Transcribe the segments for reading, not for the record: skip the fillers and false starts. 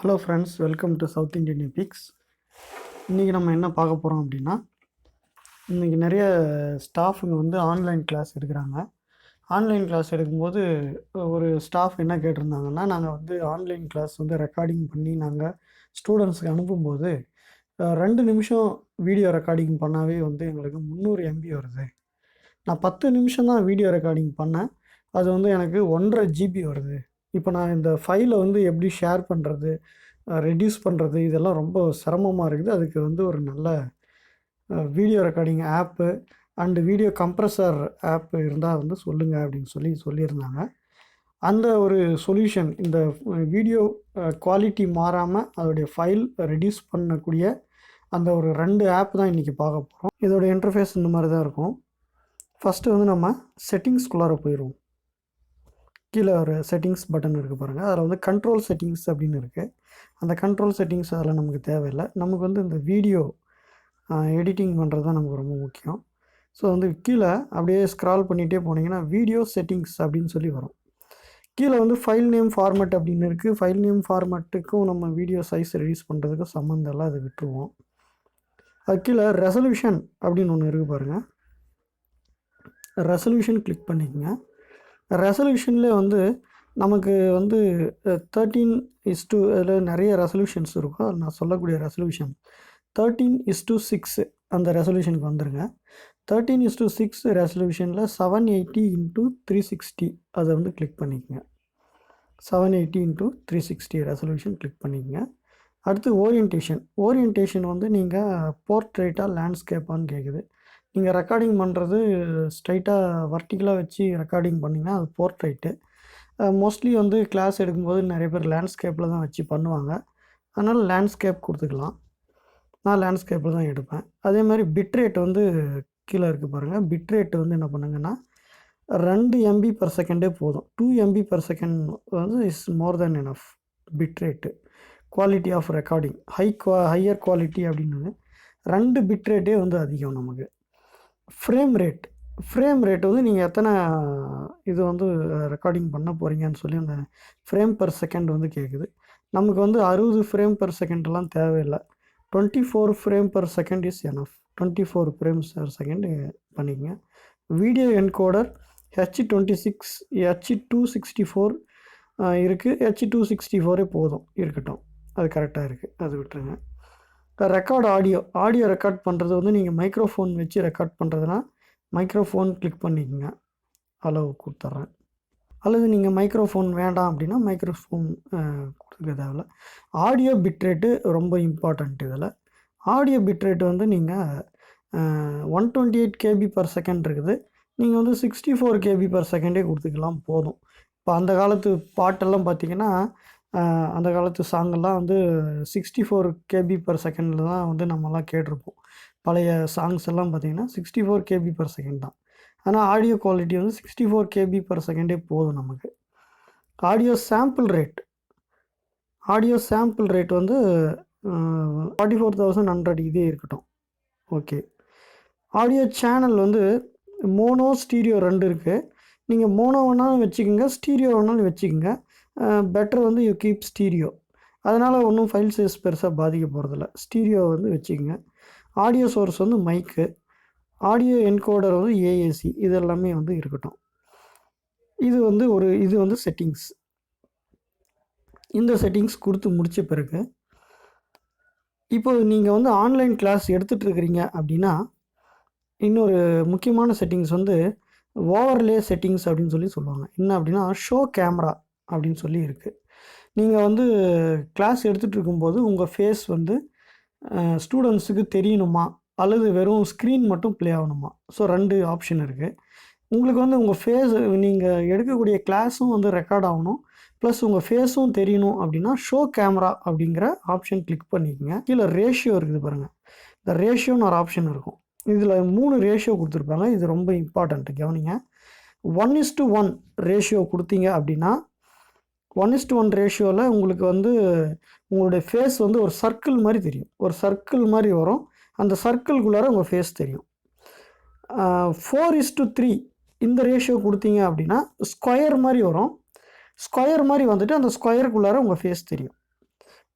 Hello friends, welcome to south Indian epics. இன்றைக்கி நம்ம என்ன பார்க்க போகிறோம் அப்படின்னா, இன்றைக்கி நிறைய ஸ்டாஃபுங்க வந்து ஆன்லைன் கிளாஸ் எடுக்கிறாங்க. ஆன்லைன் கிளாஸ் எடுக்கும்போது ஒரு ஸ்டாஃப் என்ன கேட்டிருந்தாங்கன்னா, நாங்கள் வந்து ஆன்லைன் கிளாஸ் வந்து ரெக்கார்டிங் பண்ணி நாங்கள் ஸ்டூடெண்ட்ஸுக்கு அனுப்பும்போது 2 நிமிஷம் வீடியோ ரெக்கார்டிங் பண்ணாவே வந்து எங்களுக்கு 300 MB வருது. நான் 10 நிமிஷம் தான் வீடியோ ரெக்கார்டிங் பண்ணேன், அது வந்து எனக்கு 1.5 GB வருது. இப்போ நான் இந்த ஃபைலை வந்து எப்படி ஷேர் பண்ணுறது, ரெடியூஸ் பண்ணுறது, இதெல்லாம் ரொம்ப சிரமமாக இருக்குது. அதுக்கு வந்து ஒரு நல்ல video recording app and video compressor app இருந்தால் வந்து சொல்லுங்கள் அப்படின்னு சொல்லியிருந்தாங்க. அந்த ஒரு சொல்யூஷன், இந்த வீடியோ குவாலிட்டி மாறாமல் அதோடைய ஃபைல் ரெடியூஸ் பண்ணக்கூடிய அந்த ஒரு 2 ஆப் தான் இன்றைக்கி பார்க்க போகிறோம். இதோட இன்டர்ஃபேஸ் இந்த மாதிரி தான் இருக்கும். ஃபஸ்ட்டு வந்து நம்ம செட்டிங்ஸ்குள்ளார போயிடுவோம். கீழே ஒரு செட்டிங்ஸ் பட்டன் இருக்குது பாருங்கள், அதில் வந்து கண்ட்ரோல் செட்டிங்ஸ் அப்படின்னு இருக்குது. அந்த கண்ட்ரோல் செட்டிங்ஸ் அதில் நமக்கு தேவையில்லை. நமக்கு வந்து இந்த வீடியோ எடிட்டிங் பண்ணுறது தான் நமக்கு ரொம்ப முக்கியம். ஸோ வந்து கீழே அப்படியே ஸ்க்ரால் பண்ணிகிட்டே போனீங்கன்னா வீடியோ செட்டிங்ஸ் அப்படின்னு சொல்லி வரும். கீழே வந்து ஃபைல் நேம் ஃபார்மேட் அப்படின்னு இருக்குது. ஃபைல் நேம் ஃபார்மேட்டுக்கும் நம்ம வீடியோ சைஸ் ரெடியூஸ் பண்ணுறதுக்கும் சம்மந்தம் இல்லை, அதை விட்டுருவோம். அது கீழே ரெசல்யூஷன் அப்படின்னு ஒன்று இருக்குது பாருங்கள், ரெசல்யூஷன் கிளிக் பண்ணிக்கங்க. ரெசல்யூஷன்லேயே வந்து நமக்கு வந்து 13:, அதில் நிறைய ரெசல்யூஷன்ஸ் இருக்கும். அது நான் சொல்லக்கூடிய ரெசல்யூஷன் 13:6 அந்த ரெசல்யூஷனுக்கு வந்துடுங்க. 13:6 ரெசல்யூஷனில் 780x360 அதை வந்து கிளிக் பண்ணிக்கங்க. 780x360 ரெசல்யூஷன் கிளிக் பண்ணிக்கங்க. அடுத்து ஓரியன்டேஷன் வந்து நீங்கள் போர்ட்ரேட்டாக லேண்ட்ஸ்கேப்பான்னு கேட்குது. நீங்கள் ரெக்கார்டிங் பண்ணுறது ஸ்ட்ரைட்டாக வர்டிக்கலாக வச்சு ரெக்கார்டிங் பண்ணிங்கன்னா அது போர்ட்ரைட்டு. மோஸ்ட்லி வந்து கிளாஸ் எடுக்கும்போது நிறைய பேர் லேண்ட்ஸ்கேப்பில் தான் வச்சு பண்ணுவாங்க. அதனால் லேண்ட்ஸ்கேப் கொடுத்துக்கலாம். நான் லேண்ட்ஸ்கேப்பில் தான் எடுப்பேன். அதே மாதிரி பிட்ரேட் வந்து கீழே இருக்குது பாருங்கள். பிட்ரேட் வந்து என்ன பண்ணுங்கன்னா 2 MB/s போதும். 2 MB/s வந்து is more than enough. Bitrate quality of recording higher quality அப்படின்னு 2 பிட்ரேட்டே வந்து அதிகம் நமக்கு. ஃப்ரேம் ரேட் வந்து நீங்கள் எத்தனை இது வந்து ரெக்கார்டிங் பண்ண போகிறீங்கன்னு சொல்லி அந்த ஃப்ரேம் பர் செகண்ட் வந்து கேட்குது. நமக்கு வந்து 60 ஃப்ரேம்/s தேவையில்லை. 24 ஃப்ரேம்/s இஸ் எனஃப். 24 ஃப்ரேம்ஸ்/s பண்ணிக்கங்க. வீடியோ என்கோடர் H264 இருக்குது. H264 போதும், இருக்கட்டும், அது கரெக்டாக இருக்குது, அது விட்டுருங்க. ரெக்கார்ட் ஆடியோ ரெக்கார்ட் பண்ணுறது வந்து நீங்கள் மைக்ரோஃபோன் வச்சு ரெக்கார்ட் பண்ணுறதுனா மைக்ரோஃபோன் கிளிக் பண்ணிக்கோங்க, அளவு கொடுத்துட்றேன். அல்லது நீங்கள் மைக்ரோஃபோன் வேண்டாம் அப்படின்னா மைக்ரோஃபோன் கொடுக்க தேவையில்ல. ஆடியோ பிட்ரேட்டு ரொம்ப இம்பார்ட்டண்ட். இதில் ஆடியோ பிட்ரேட் வந்து நீங்கள் 128 KB/s இருக்குது. நீங்கள் வந்து 64 KB/s கொடுத்துக்கலாம், போதும். இப்போ அந்த காலத்து பாட்டெல்லாம் பார்த்திங்கன்னா, அந்த காலத்து சாங்கெல்லாம் வந்து 64 KB/s தான் வந்து நம்மலாம் கேட்டிருப்போம். பழைய சாங்ஸ் எல்லாம் பார்த்திங்கன்னா 64 KB/s தான். ஆனால் ஆடியோ குவாலிட்டி வந்து 64 KB/s போதும் நமக்கு. ஆடியோ சாம்பிள் ரேட் வந்து 44,100 இதே இருக்கட்டும், ஓகே. ஆடியோ சேனல் வந்து மோனோ ஸ்டீரியோ 2 இருக்குது. நீங்கள் மோனோ வேணாலும் வச்சுக்கோங்க, ஸ்டீரியோ வேணாலும் வச்சுக்கோங்க. பெட்டர் வந்து யூ கீப் ஸ்டீரியோ. அதனால் ஒன்றும் ஃபைல் சைஸ் பெருசாக பாதிக்க போகிறதில்ல. ஸ்டீரியோ வந்து வச்சுக்கோங்க. ஆடியோ சோர்ஸ் வந்து மைக்கு, ஆடியோ என்கோடர் வந்து AAC, இது எல்லாமே வந்து இருக்கட்டும். இது வந்து செட்டிங்ஸ். இந்த செட்டிங்ஸ் கொடுத்து முடித்த பிறகு இப்போ நீங்கள் வந்து ஆன்லைன் கிளாஸ் எடுத்துகிட்ருக்கிறீங்க அப்படின்னா இன்னொரு முக்கியமான செட்டிங்ஸ் வந்து ஓவர்லே செட்டிங்ஸ் அப்படின்னு சொல்லுவாங்க. என்ன அப்படின்னா ஷோ கேமரா அப்படின்னு சொல்லி இருக்குது. நீங்கள் வந்து கிளாஸ் எடுத்துகிட்டு இருக்கும்போது உங்கள் ஃபேஸ் வந்து ஸ்டூடெண்ட்ஸுக்கு தெரியணுமா அல்லது வெறும் ஸ்க்ரீன் மட்டும் ப்ளே ஆகணுமா? ஸோ 2 ஆப்ஷன் இருக்குது. உங்களுக்கு வந்து உங்கள் ஃபேஸ், நீங்கள் எடுக்கக்கூடிய கிளாஸும் வந்து ரெக்கார்ட் ஆகணும், ப்ளஸ் உங்கள் ஃபேஸும் தெரியணும் அப்படின்னா ஷோ கேமரா அப்படிங்கிற ஆப்ஷன் கிளிக் பண்ணிக்கோங்க. கீழே ரேஷியோ இருக்குது பாருங்கள், இந்த ரேஷியோன்னு ஒரு ஆப்ஷன் இருக்கும். இதில் 3 ரேஷியோ கொடுத்துருப்பாங்க. இது ரொம்ப இம்பார்ட்டண்ட்டு, கவனிங்க. 1:1 ரேஷியோ கொடுத்தீங்க அப்படின்னா 1:1 ரேஷியோவில் உங்களுக்கு வந்து உங்களுடைய ஃபேஸ் வந்து ஒரு சர்க்கிள் மாதிரி தெரியும். ஒரு சர்க்கிள் மாதிரி வரும். அந்த சர்க்கிள்குள்ளார உங்கள் ஃபேஸ் தெரியும். 4:3 இந்த ரேஷியோ கொடுத்தீங்க அப்படின்னா ஸ்கொயர் மாதிரி வரும். ஸ்கொயர் மாதிரி வந்துட்டு அந்த ஸ்கொயருக்குள்ளார உங்கள் ஃபேஸ் தெரியும்.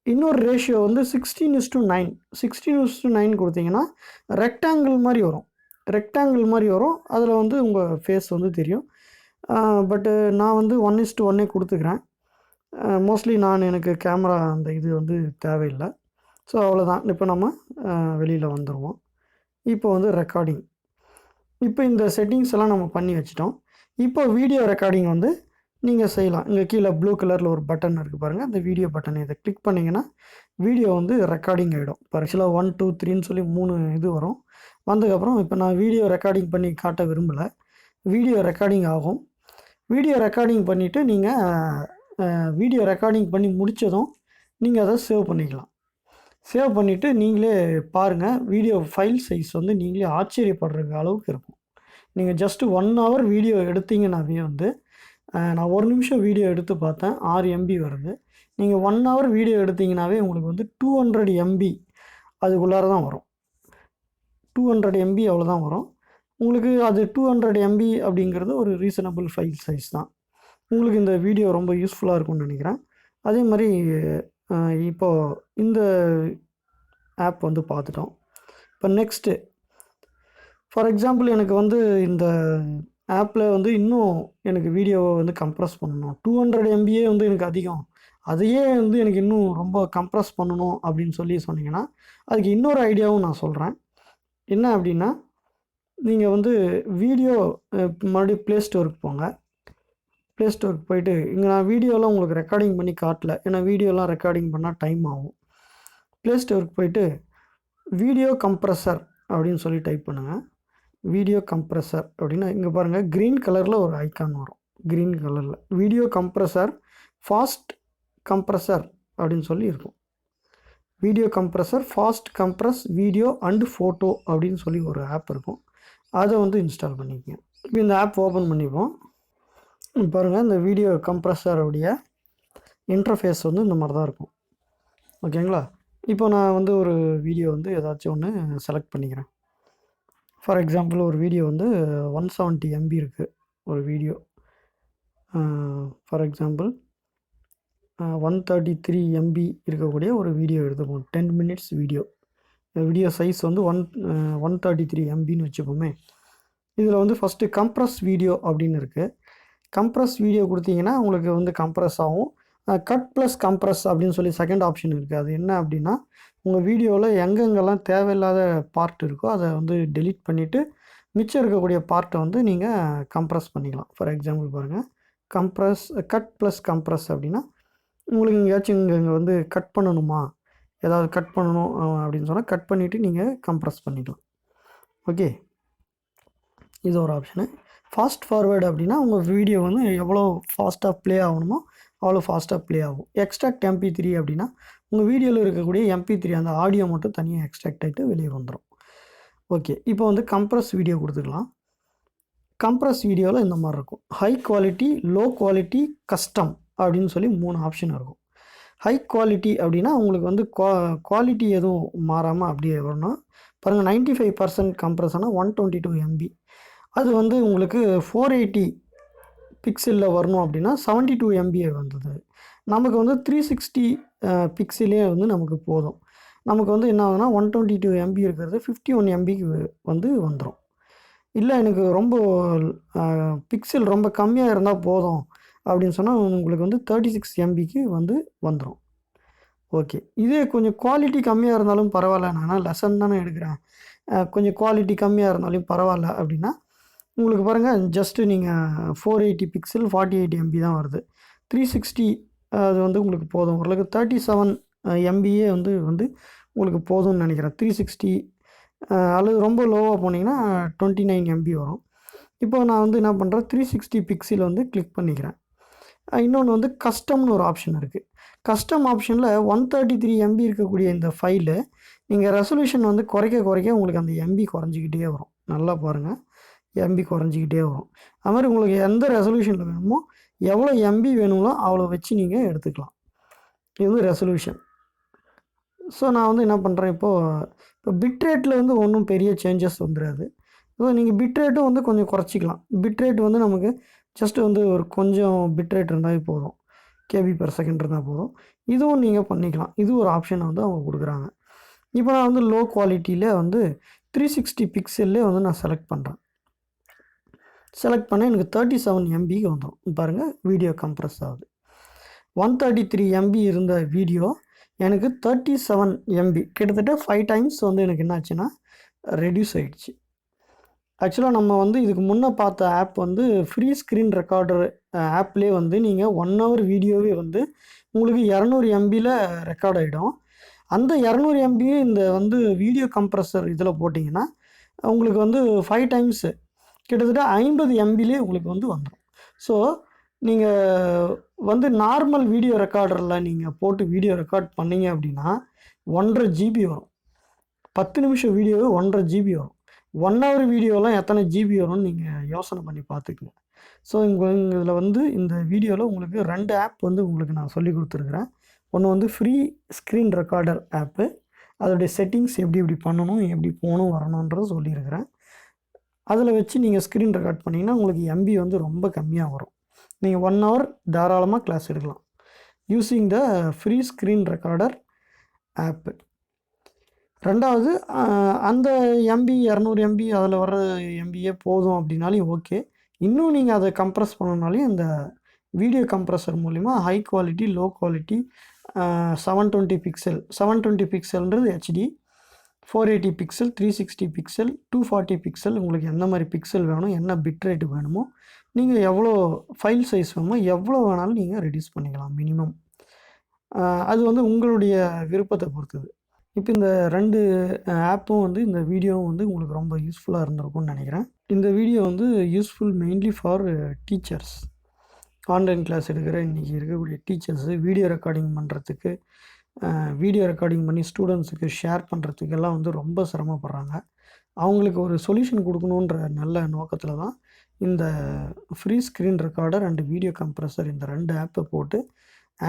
இன்னொரு ரேஷியோ வந்து 16:9. 16:9 கொடுத்தீங்கன்னா ரெக்டாங்கிள் மாதிரி வரும். ரெக்டாங்கிள் மாதிரி வரும். அதில் வந்து உங்கள் ஃபேஸ் வந்து தெரியும். பட்டு நான் வந்து 1:1 கொடுத்துக்கிறேன். மோஸ்ட்லி எனக்கு கேமரா அந்த இது வந்து தேவையில்லை. ஸோ அவ்வளோதான். இப்போ நம்ம வெளியில் வந்துடுவோம். இப்போ வந்து ரெக்கார்டிங். இப்போ இந்த செட்டிங்ஸ் எல்லாம் நம்ம பண்ணி வச்சிட்டோம். இப்போ வீடியோ ரெக்கார்டிங் வந்து நீங்கள் செய்யலாம். இங்கே கீழே ப்ளூ கலரில் ஒரு பட்டன் இருக்குது பாருங்கள், அந்த வீடியோ பட்டன். இதை கிளிக் பண்ணிங்கன்னா வீடியோ வந்து ரெக்கார்டிங் ஆகிடும். இப்போ ஆக்சுவலாக 1 2 3ன்னு சொல்லி 3 இது வரும். வந்ததுக்கப்புறம் இப்போ நான் வீடியோ ரெக்கார்டிங் பண்ணி காட்ட விரும்பலை. வீடியோ ரெக்கார்டிங் ஆகும். வீடியோ ரெக்கார்டிங் பண்ணிவிட்டு நீங்கள் வீடியோ ரெக்கார்டிங் பண்ணி முடித்ததும் நீங்கள் அதை சேவ் பண்ணிக்கலாம். சேவ் பண்ணிவிட்டு நீங்களே பாருங்கள். வீடியோ ஃபைல் சைஸ் வந்து நீங்களே ஆச்சரியப்படுற அளவுக்கு இருக்கும். நீங்கள் ஜஸ்ட்டு 1 ஹவர் வீடியோ எடுத்தீங்கன்னாவே வந்து நான் 1 நிமிஷம் வீடியோ எடுத்து பார்த்தேன், 6 MB வருது. நீங்கள் 1 ஹவர் வீடியோ எடுத்தீங்கன்னாவே உங்களுக்கு வந்து 200 MB அதுக்குள்ளார தான் வரும். 200 MB அவ்வளோதான் வரும். உங்களுக்கு அது 200 MB அப்படிங்கிறது ஒரு ரீசனபிள் ஃபைல் சைஸ் தான். உங்களுக்கு இந்த வீடியோ ரொம்ப யூஸ்ஃபுல்லாக இருக்கும்னு நினைக்கிறேன். அதே மாதிரி இப்போது இந்த ஆப் வந்து பார்த்துட்டோம். இப்போ நெக்ஸ்ட்டு ஃபார் எக்ஸாம்பிள் எனக்கு வந்து இந்த ஆப்பில் வந்து இன்னும் எனக்கு வீடியோவை வந்து கம்ப்ரஸ் பண்ணணும். 200 MBயே வந்து எனக்கு அதிகம். அதையே வந்து எனக்கு இன்னும் ரொம்ப கம்ப்ரஸ் பண்ணணும் அப்படின்னு சொன்னீங்கன்னா அதுக்கு இன்னொரு ஐடியாவும் நான் சொல்கிறேன். என்ன அப்படின்னா, நீங்கள் வந்து வீடியோ மறுபடியும் ப்ளே ஸ்டோருக்கு போங்க. ப்ளே ஸ்டோருக்கு போயிட்டு இங்கே நான் வீடியோலாம் உங்களுக்கு ரெக்கார்டிங் பண்ணி காட்டல, ஏன்னா வீடியோலாம் ரெக்கார்டிங் பண்ணால் டைம் ஆகும். ப்ளே ஸ்டோருக்கு போயிட்டு வீடியோ கம்ப்ரஸர் அப்படின்னு சொல்லி டைப் பண்ணுங்கள். வீடியோ கம்ப்ரஸர் அப்படின்னா இங்கே பாருங்கள், க்ரீன் கலரில் ஒரு ஐக்கான் வரும். க்ரீன் கலரில் வீடியோ கம்ப்ரஸர் ஃபாஸ்ட் கம்ப்ரஸர் அப்படின்னு சொல்லி இருக்கும். Video compressor fast compress video and photo அப்படின்னு சொல்லி ஒரு ஆப் இருக்கும். அதை வந்து இன்ஸ்டால் பண்ணிக்கங்க. இப்போ இந்த ஆப் ஓப்பன் பண்ணிப்போம். பாருங்கள், இந்த வீடியோ கம்ப்ரஸருடைய இன்டர்ஃபேஸ் வந்து இந்த மாதிரி தான் இருக்கும். ஓகேங்களா? இப்போ நான் வந்து ஒரு வீடியோ வந்து ஏதாச்சும் ஒன்று செலக்ட் பண்ணிக்கிறேன். ஃபார் எக்ஸாம்பிள் ஒரு வீடியோ வந்து 170 MB இருக்குது ஒரு வீடியோ. ஃபார் எக்ஸாம்பிள் 133 MB இருக்கக்கூடிய ஒரு வீடியோ எடுத்துப்போம். 10 minutes வீடியோ. வீடியோ சைஸ் வந்து 133 MBன்னு வச்சுப்போமே. இதில் வந்து ஃபஸ்ட்டு கம்ப்ரஸ் வீடியோ அப்படின்னு இருக்குது. கம்ப்ரஸ் வீடியோ கொடுத்தீங்கன்னா உங்களுக்கு வந்து கம்ப்ரஸ் ஆகும். கட் ப்ளஸ் கம்ப்ரஸ் அப்படின்னு சொல்லி செகண்ட் ஆப்ஷன் இருக்குது. அது என்ன அப்படின்னா, உங்கள் வீடியோவில் எங்கெங்கெல்லாம் தேவையில்லாத பார்ட் இருக்கோ அதை வந்து டெலீட் பண்ணிவிட்டு மிச்சம் இருக்கக்கூடிய பார்ட்டை வந்து நீங்கள் கம்ப்ரஸ் பண்ணிக்கலாம். ஃபார் எக்ஸாம்பிள் பாருங்கள், கட் ப்ளஸ் கம்ப்ரஸ் அப்படின்னா உங்களுக்கு எங்கேயாச்சும் இங்கே வந்து கட் பண்ணணுமா, ஏதாவது கட் பண்ணணும் அப்படின்னு சொன்னால் கட் பண்ணிவிட்டு நீங்கள் கம்ப்ரஸ் பண்ணிக்கலாம். ஓகே, இது ஒரு ஆப்ஷனு. ஃபாஸ்ட் ஃபார்வேர்டு அப்படின்னா உங்கள் வீடியோ வந்து எவ்வளோ ஃபாஸ்ட்டாக ப்ளே ஆகணுமோ அவ்வளோ ஃபாஸ்ட்டாக ப்ளே ஆகும். எக்ஸ்ட்ராக்ட் MP3 அப்படின்னா உங்கள் வீடியோவில் இருக்கக்கூடிய MP3 அந்த ஆடியோ மட்டும் தனியாக எக்ஸ்ட்ராக்ட் ஆகிட்டு வெளியே வந்துடும். ஓகே, இப்போ வந்து கம்ப்ரஸ் வீடியோ கொடுத்துக்கலாம். கம்ப்ரஸ் வீடியோவில் இந்த மாதிரி இருக்கும். High quality, low quality, custom அப்படின்னு சொல்லி 3 ஆப்ஷன் இருக்கும். ஹை குவாலிட்டி அப்படின்னா உங்களுக்கு வந்து குவாலிட்டி எதுவும் மாறாமல் அப்படியே வரணும். பாருங்கள், 95% கம்ப்ரஸனா 122 MB. அது வந்து உங்களுக்கு 480 பிக்சலில் வரணும் அப்படின்னா 72 MB வந்தது. நமக்கு வந்து 360 பிக்சலே வந்து நமக்கு போதும். நமக்கு வந்து என்ன ஆகுதுன்னா 122 MB இருக்கிறது 51 MBக்கு வந்து வந்துடும். இல்லை எனக்கு ரொம்ப பிக்சல் ரொம்ப கம்மியாக இருந்தால் போதும் அப்படின்னு சொன்னால் உங்களுக்கு வந்து 36 MBக்கு வந்து வந்துடும். ஓகே, இதே கொஞ்சம் குவாலிட்டி கம்மியாக இருந்தாலும் பரவாயில்ல, நான் லெசன் தானே எடுக்கிறேன், கொஞ்சம் குவாலிட்டி கம்மியாக இருந்தாலும் பரவாயில்ல அப்படின்னா உங்களுக்கு பாருங்கள், ஜஸ்ட்டு நீங்கள் 480 பிக்சல் 48 MB தான் வருது. 360 அது வந்து உங்களுக்கு போதும். ஓரளவுக்கு 37 MBயே வந்து உங்களுக்கு போதும்னு நினைக்கிறேன். 360 அல்லது ரொம்ப லோவாக போனீங்கன்னா 29 MB வரும். இப்போ நான் வந்து என்ன பண்ணுறேன், 360 பிக்சல் வந்து கிளிக் பண்ணிக்கிறேன். இன்னொன்று வந்து கஸ்டம்னு ஒரு ஆப்ஷன் இருக்குது. கஸ்டம் ஆப்ஷனில் 133 MB இருக்கக்கூடிய இந்த ஃபைலு நீங்கள் ரெசல்யூஷன் வந்து குறைக்க உங்களுக்கு அந்த MB குறைஞ்சிக்கிட்டே வரும். நல்லா பாருங்கள், MB குறைஞ்சிக்கிட்டே வரும். அது மாதிரி உங்களுக்கு எந்த ரெசல்யூஷனில் வேணுமோ எவ்வளோ MB வேணுங்களோ அவ்வளோ வச்சு நீங்கள் எடுத்துக்கலாம். இது வந்து ரெசல்யூஷன். ஸோ நான் வந்து என்ன பண்ணுறேன், இப்போ பிட்ரேட்டில் வந்து ஒன்றும் பெரிய சேஞ்சஸ் வந்துடாது. ஸோ நீங்கள் பிட்ரேட்டும் வந்து கொஞ்சம் குறைச்சிக்கலாம். பிட்ரேட் வந்து நமக்கு ஜஸ்ட்டு வந்து ஒரு கொஞ்சம் பிட்ரேட் இருந்தாலே போதும். kbps இருந்தால் போதும். இதுவும் நீங்கள் பண்ணிக்கலாம். இது ஒரு ஆப்ஷன் வந்து அவங்க கொடுக்குறாங்க. இப்போ நான் வந்து லோ குவாலிட்டியில் வந்து 360 பிக்சல்லே வந்து நான் செலக்ட் பண்ணுறேன். செலக்ட் பண்ண எனக்கு 37 MBக்கு வந்துடும். பாருங்கள், வீடியோ கம்ப்ரஸ் ஆகுது. 133 MB இருந்த வீடியோ எனக்கு 37 MB, கிட்டத்தட்ட 5 டைம்ஸ் வந்து எனக்கு என்ன ஆச்சுன்னா ரெடியூஸ் ஆகிடுச்சு. ஆக்சுவலாக நம்ம வந்து இதுக்கு முன்னே பார்த்த ஆப் வந்து ஃப்ரீ ஸ்க்ரீன் ரெக்கார்டர் ஆப்லேயே வந்து நீங்கள் 1 hour வீடியோவே வந்து உங்களுக்கு 200 MBயில் ரெக்கார்ட் ஆகிடும். அந்த 200 MB இந்த வந்து வீடியோ கம்ப்ரஸர் இதில் போட்டிங்கன்னா உங்களுக்கு வந்து 5 டைம்ஸு கிட்டத்தட்ட 50 MBலே உங்களுக்கு வந்து வந்துடும். ஸோ நீங்கள் வந்து நார்மல் வீடியோ ரெக்கார்டரில் நீங்கள் போட்டு வீடியோ ரெக்கார்ட் பண்ணிங்க அப்படின்னா 1.5 GB வரும். 10 நிமிஷம் வீடியோவே 1.5 GB வரும். 1 hour வீடியோலாம் எத்தனை GB வரும்னு நீங்கள் யோசனை பண்ணி பார்த்துக்குங்க. ஸோ இதில் வந்து இந்த வீடியோவில் உங்களுக்கு 2 ஆப் வந்து உங்களுக்கு நான் சொல்லி கொடுத்துருக்குறேன். ஒன்று வந்து ஃப்ரீ ஸ்க்ரீன் ரெக்கார்டர் ஆப்பு, அதோடைய செட்டிங்ஸ் எப்படி பண்ணணும், எப்படி போகணும் வரணுன்றது சொல்லியிருக்கிறேன். அதில் வச்சு நீங்கள் ஸ்க்ரீன் ரெக்கார்ட் பண்ணிங்கன்னா உங்களுக்கு MB வந்து ரொம்ப கம்மியாக வரும். நீங்கள் 1 hour தாராளமாக கிளாஸ் எடுக்கலாம் using the free screen recorder app. ரெண்டாவது, அந்த MB 200 MB அதில் வர MBயே போதும் அப்படின்னாலும் ஓகே. இன்னும் நீங்கள் அதை கம்ப்ரஸ் பண்ணனாலே இந்த வீடியோ கம்ப்ரஸர் மூலிமா high quality, low quality, 720 pixel, 720 பிக்சல்ன்றது HD, 480 pixel, 360 pixel, 240 pixel, உங்களுக்கு எந்த மாதிரி பிக்சல் வேணும், என்ன பிட் ரேட்டு வேணுமோ, நீங்கள் எவ்வளோ ஃபைல் சைஸ் வேணுமோ எவ்வளோ வேணாலும் நீங்கள் ரெடியூஸ் பண்ணிக்கலாம் மினிமம். அது வந்து உங்களுடைய விருப்பத்தை பொறுத்தது. இப்போ இந்த 2 ஆப்பும் வந்து இந்த வீடியோவும் வந்து உங்களுக்கு ரொம்ப யூஸ்ஃபுல்லாக இருந்திருக்கும்னு நினைக்கிறேன். இந்த வீடியோ வந்து useful mainly for teachers. Online class எடுக்கிற இன்றைக்கி இருக்கக்கூடிய டீச்சர்ஸு வீடியோ ரெக்கார்டிங் பண்ணுறதுக்கு, வீடியோ ரெக்கார்டிங் பண்ணி ஸ்டூடெண்ட்ஸுக்கு ஷேர் பண்ணுறதுக்கெல்லாம் வந்து ரொம்ப சிரமப்படுறாங்க. அவங்களுக்கு ஒரு சொல்யூஷன் கொடுக்கணுன்ற நல்ல நோக்கத்தில் தான் இந்த free screen recorder and video compressor இந்த 2 ஆப்பை போட்டு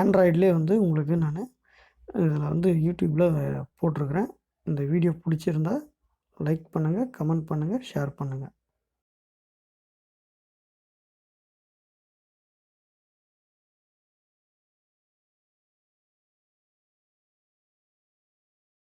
ஆண்ட்ராய்ட்லேயே வந்து உங்களுக்கு நான் இதில் வந்து யூடியூப்பில் போட்டிருக்கிறேன். இந்த வீடியோ பிடிச்சிருந்தா லைக் பண்ணுங்கள், கமெண்ட் பண்ணுங்கள், ஷேர் பண்ணுங்கள்.